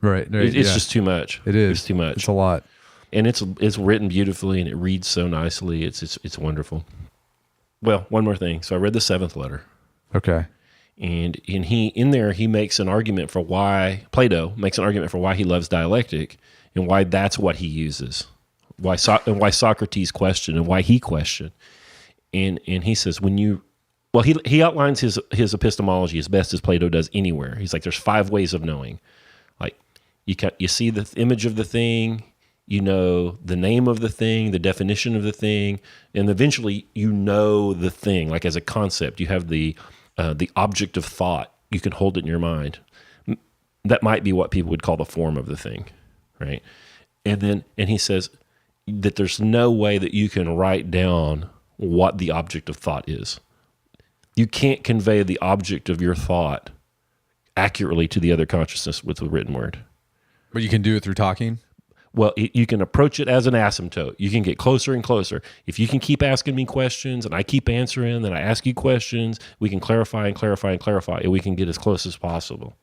Right. It's just too much. It is. It's too much. It's a lot. And it's written beautifully, and it reads so nicely. It's wonderful. Well, one more thing. So I read the 7th letter. Okay. And he makes an argument for why Plato makes an argument for why he loves dialectic and why that's what he uses. Why Socrates questioned and why he questioned. And he says he outlines his epistemology as best as Plato does anywhere. He's like, there's 5 ways of knowing. Like you see the image of the thing, you know the name of the thing, the definition of the thing, and eventually you know the thing. Like as a concept, you have the object of thought. You can hold it in your mind. That might be what people would call the form of the thing, right? And he says that there's no way that you can write down what the object of thought is. You can't convey the object of your thought accurately to the other consciousness with the written word. But you can do it through talking? Well, you can approach it as an asymptote. You can get closer and closer. If you can keep asking me questions and I keep answering, then I ask you questions, we can clarify and clarify and clarify, and we can get as close as possible.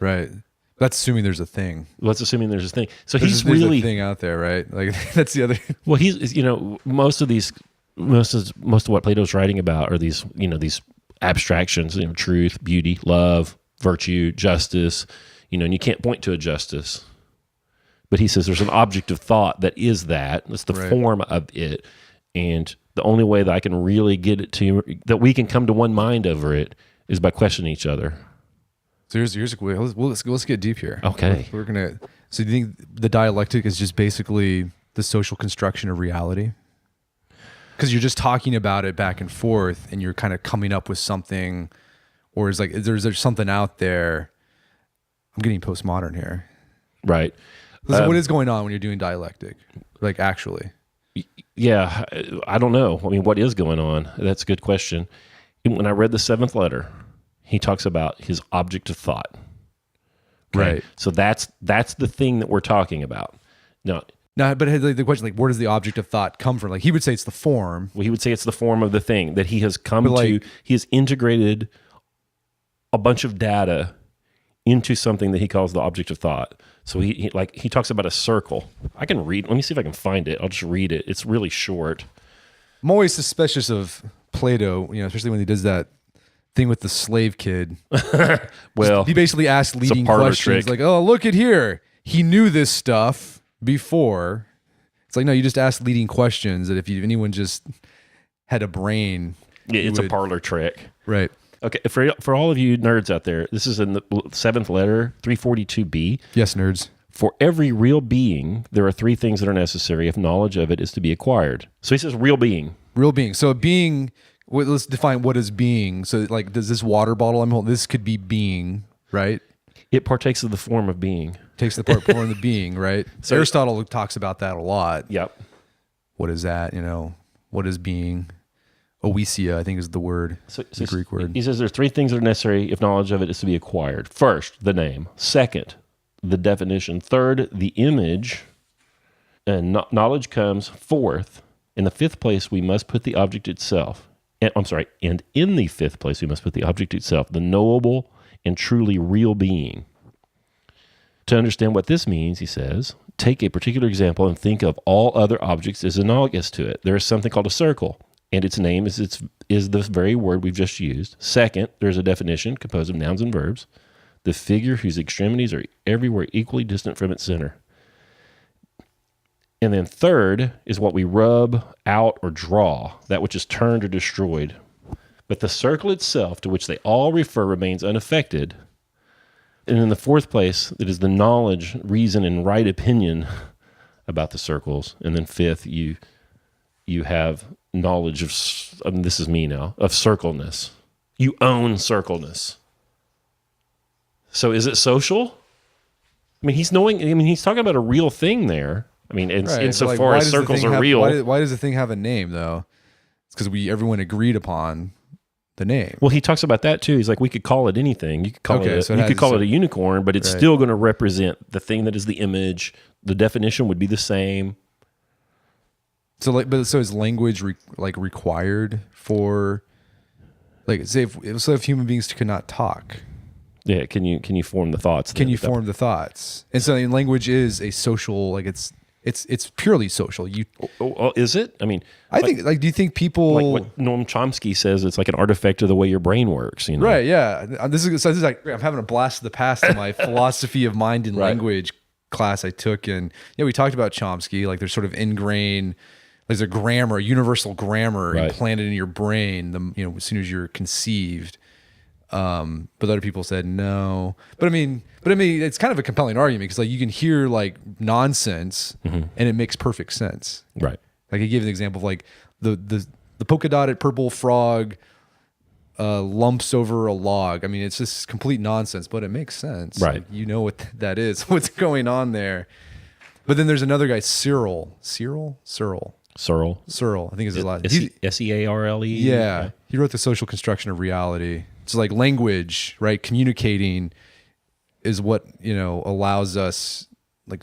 Right. That's assuming there's a thing. Let's assuming there's a thing. So there's a thing out there, right? Like that's the other. Well, most of these most of what Plato's writing about are these abstractions, truth, beauty, love, virtue, justice, and you can't point to a justice. But he says there's an object of thought that is that. That's the form of it. And the only way that I can really get it to you, that we can come to one mind over it, is by questioning each other. So here's a way. Let's get deep here. Okay. We're gonna. So do you think the dialectic is just basically the social construction of reality? Because you're just talking about it back and forth, and you're kind of coming up with something, or is there something out there? I'm getting postmodern here, right? What is going on when you're doing dialectic, like actually? Yeah, I don't know. I mean, what is going on? That's a good question. When I read the seventh letter, he talks about his object of thought. Okay? Right. So that's the thing that we're talking about. Now, but the question, like, where does the object of thought come from? Like, he would say it's the form. Well, he would say it's the form of the thing that he has come to. He has integrated a bunch of data into something that he calls the object of thought. So he talks about a circle. I can read. Let me see if I can find it. I'll just read it. It's really short. I'm always suspicious of Plato, especially when he does that thing with the slave kid. Well, he basically asked leading questions trick. like, "Oh, look at here. He knew this stuff before." It's like, no, you just asked leading questions that if anyone just had a brain, it's a parlor trick. Right. Okay, for all of you nerds out there, this is in the seventh letter, 342b. Yes, nerds. For every real being, there are three things that are necessary if knowledge of it is to be acquired. So he says real being. Real being. So a being, let's define what is being. So like, does this water bottle I'm holding, this could be being, right? It partakes of the form of being. Takes the form of the being, right? So Aristotle talks about that a lot. Yep. What is that? What is being? Oesia, I think, is the word, the Greek word. He says there's three things that are necessary if knowledge of it is to be acquired. First, the name. Second, the definition. Third, the image. And knowledge comes fourth. In the fifth place, we must put the object itself. And in the fifth place, we must put the object itself, the knowable and truly real being. To understand what this means, he says, take a particular example and think of all other objects as analogous to it. There is something called a circle, and its name is the very word we've just used. Second, there's a definition composed of nouns and verbs, the figure whose extremities are everywhere equally distant from its center. And then third is what we rub out or draw, that which is turned or destroyed. But the circle itself, to which they all refer, remains unaffected. And in the fourth place, it is the knowledge, reason, and right opinion about the circles. And then fifth, you have knowledge of, this is me now, of circleness. You own circleness. So is it social? I mean, he's talking about a real thing there. I mean, insofar as circles are real. Why does the thing have a name, though? It's because everyone agreed upon the name. Well, he talks about that too. He's like, we could call it anything. You could call it a unicorn, but it's still going to represent the thing that is the image. The definition would be the same. So is language required for, say if human beings could not talk? Yeah, can you form the thoughts? Can you form the thoughts? And so language is a social, it's purely social. Is it? I mean, I think do you think people, like what Noam Chomsky says, it's like an artifact of the way your brain works, Right, yeah. This is like, I'm having a blast of the past in my philosophy of mind and language class I took, and we talked about Chomsky, like there's sort of ingrained, there's a grammar, a universal grammar implanted in your brain, as soon as you're conceived. But other people said no. But I mean, it's kind of a compelling argument because you can hear nonsense and it makes perfect sense. Right. Like he gave an example of the polka dotted purple frog lumps over a log. I mean, it's just complete nonsense, but it makes sense. Right. You know what that is, what's going on there. But then there's another guy, Cyril. I think is his last. Searle. Yeah. Okay. He wrote The Social Construction of Reality. It's like language, right? Communicating is what, allows us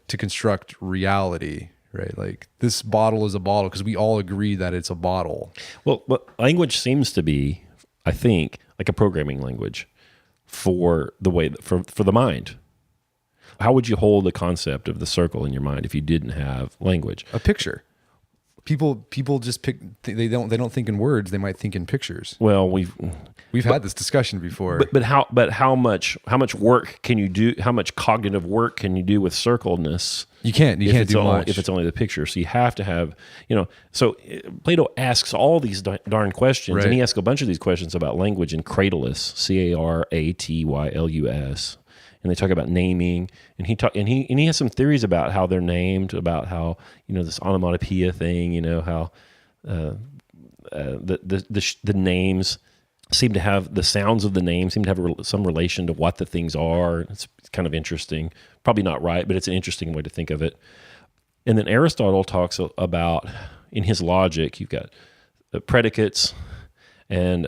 to construct reality, right? Like this bottle is a bottle because we all agree that it's a bottle. Well, language seems to be, I think, like a programming language for the mind. How would you hold the concept of the circle in your mind if you didn't have language? A picture. People just they don't think in words. They might think in pictures. Well, we've had this discussion before. But how much work can you do? How much cognitive work can you do with circledness? You can't do much if it's only the picture. So you have to have, So Plato asks all these darn questions, right. and he asks a bunch of these questions about language in Cratylus, Cratylus, and they talk about naming, and he has some theories about how they're named, about how this onomatopoeia thing, how the names seem to have the sounds of the name seem to have some relation to what the things are. It's kind of interesting. Probably not right, but it's an interesting way to think of it. And then Aristotle talks about, in his logic, you've got predicates and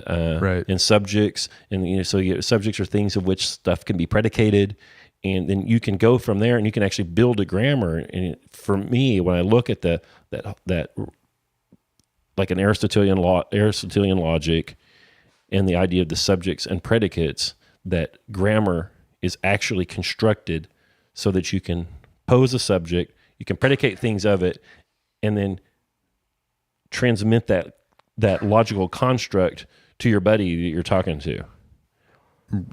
subjects, and so subjects are things of which stuff can be predicated, and then you can go from there, and you can actually build a grammar. And for me, when I look at that like an Aristotelian logic, and the idea of the subjects and predicates, that grammar is actually constructed so that you can pose a subject, you can predicate things of it, and then transmit that logical construct to your buddy that you're talking to.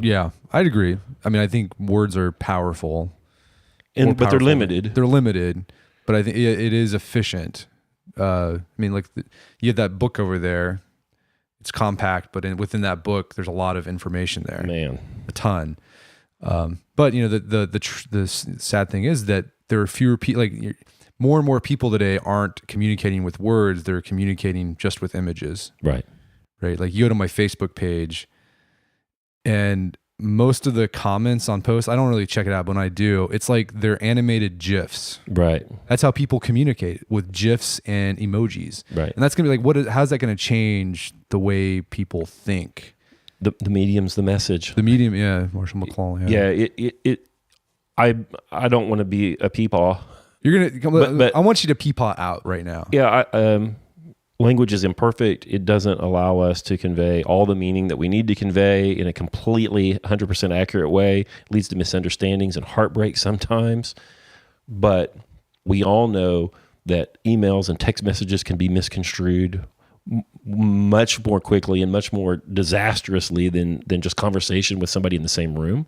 Yeah, I'd agree. I mean, I think words are powerful. But they're limited. They're limited, but I think it is efficient. I mean, like you have that book over there. It's compact, but within that book, there's a lot of information there. Man, a ton. But the sad thing is that there are fewer people. Like more and more people today aren't communicating with words; they're communicating just with images. Right. Like you go to my Facebook page, and most of the comments on posts, I don't really check it out, but when I do, it's like they're animated GIFs. Right. That's how people communicate, with GIFs and emojis. Right. And that's gonna be like, how's that gonna change the way people think? The medium's the message. The medium, yeah, Marshall McLuhan. Yeah. I don't want to be a peepaw. You're gonna, but I want you to peepaw out right now. Yeah. Language is imperfect. It doesn't allow us to convey all the meaning that we need to convey in a completely 100% accurate way. It leads to misunderstandings and heartbreak sometimes. But we all know that emails and text messages can be misconstrued much more quickly and much more disastrously than just conversation with somebody in the same room.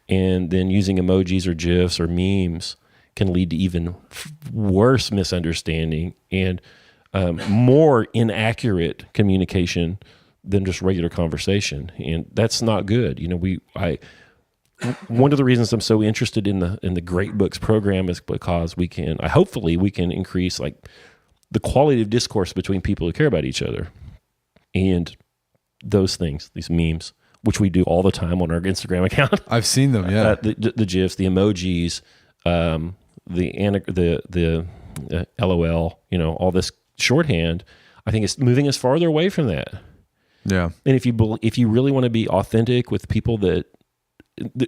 And then using emojis or GIFs or memes can lead to even worse misunderstanding and more inaccurate communication than just regular conversation, and that's not good. One of the reasons I'm so interested in the Great Books program is because hopefully we can increase like the quality of discourse between people who care about each other, and those things, these memes, which we do all the time on our Instagram account. I've seen them, yeah. The GIFs, the emojis, the LOL, all this shorthand, I think it's moving us farther away from that. Yeah. And if you really want to be authentic with people that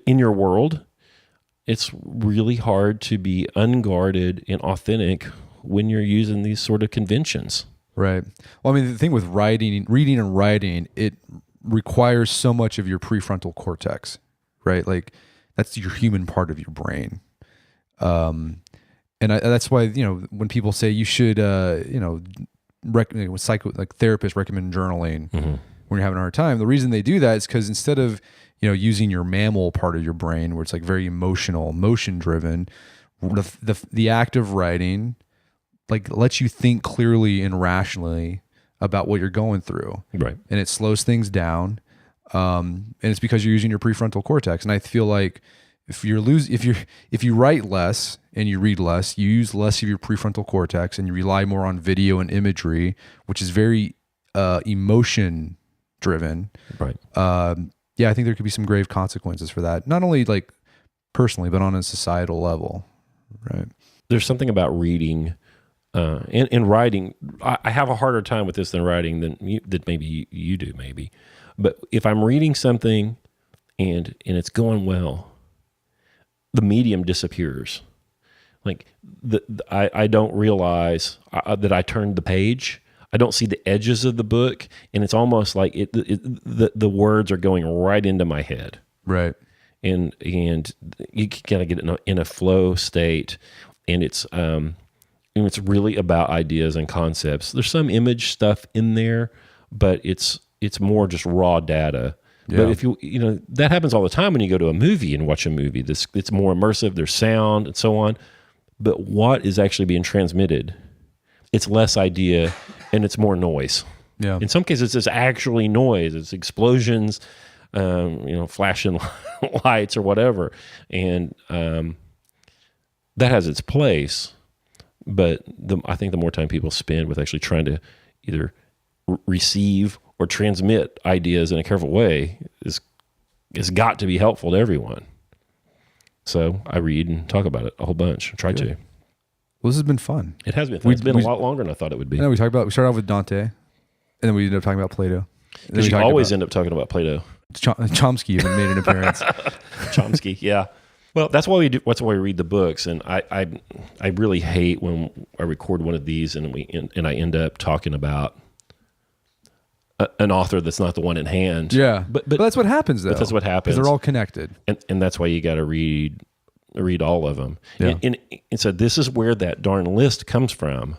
in your world, it's really hard to be unguarded and authentic when you're using these sort of conventions. Right. Well, I mean, the thing with reading and writing, it requires so much of your prefrontal cortex, right? Like that's your human part of your brain. And that's why, when people say you should, therapists recommend journaling when you're having a hard time, the reason they do that is because instead of, using your mammal part of your brain where it's like very emotional, motion driven, the act of writing like lets you think clearly and rationally about what you're going through. Right. And it slows things down. And it's because you're using your prefrontal cortex. And I feel like if you write less and you read less, you use less of your prefrontal cortex and you rely more on video and imagery, which is very emotion driven. Right. I think there could be some grave consequences for that. Not only like personally, but on a societal level. Right. There's something about reading and writing. I have a harder time with this than writing than maybe you do, maybe. But if I'm reading something and it's going well, the medium disappears. Like I don't realize that I turned the page. I don't see the edges of the book, and it's almost like the words are going right into my head. Right. And you kind of get in a flow state, and it's and it's really about ideas and concepts. There's some image stuff in there, but it's more just raw data. Yeah. But if that happens all the time when you go to a movie and watch a movie. It's more immersive. There's sound and so on. But what is actually being transmitted? It's less idea and it's more noise. Yeah. In some cases, it's actually noise. It's explosions, flashing lights or whatever, and that has its place. But I think the more time people spend with actually trying to either receive or transmit ideas in a careful way is got to be helpful to everyone. So I read and talk about it a whole bunch. I try to. Well, this has been fun. It has been fun. It's been a lot longer than I thought it would be. We started off with Dante, and then we ended up talking about Plato. Because you always end up talking about Plato. Chomsky even made an appearance. Chomsky, yeah. Well, that's why we do. That's why we read the books, and I really hate when I record one of these and I end up talking about an author that's not the one in hand. Yeah, but that's what happens though. But that's what happens. Because they're all connected, and that's why you got to read all of them. Yeah. And so this is where that darn list comes from.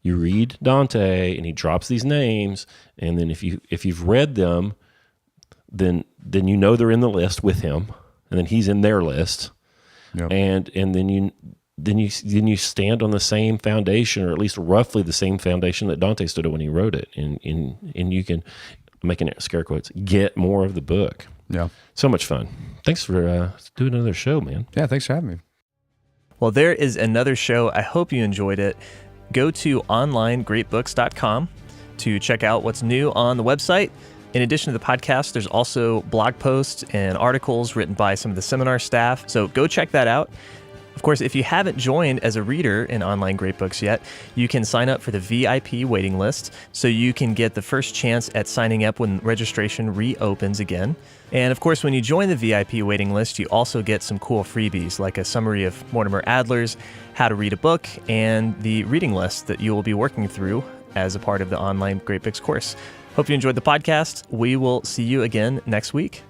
You read Dante, and he drops these names, and then if you've read them, then you know they're in the list with him, and then he's in their list, yep. and then you stand on the same foundation, or at least roughly the same foundation that Dante stood on when he wrote it, and you can, I'm making it scare quotes, get more of the book. Yeah, so much fun. Thanks for doing another show, man. Yeah, thanks for having me. Well, there is another show. I hope you enjoyed it. Go to onlinegreatbooks.com to check out what's new on the website. In addition to the podcast, there's also blog posts and articles written by some of the seminar staff. So go check that out. Of course, if you haven't joined as a reader in Online Great Books yet, you can sign up for the VIP waiting list so you can get the first chance at signing up when registration reopens again. And of course, when you join the VIP waiting list, you also get some cool freebies like a summary of Mortimer Adler's How to Read a Book and the reading list that you will be working through as a part of the Online Great Books course. Hope you enjoyed the podcast. We will see you again next week.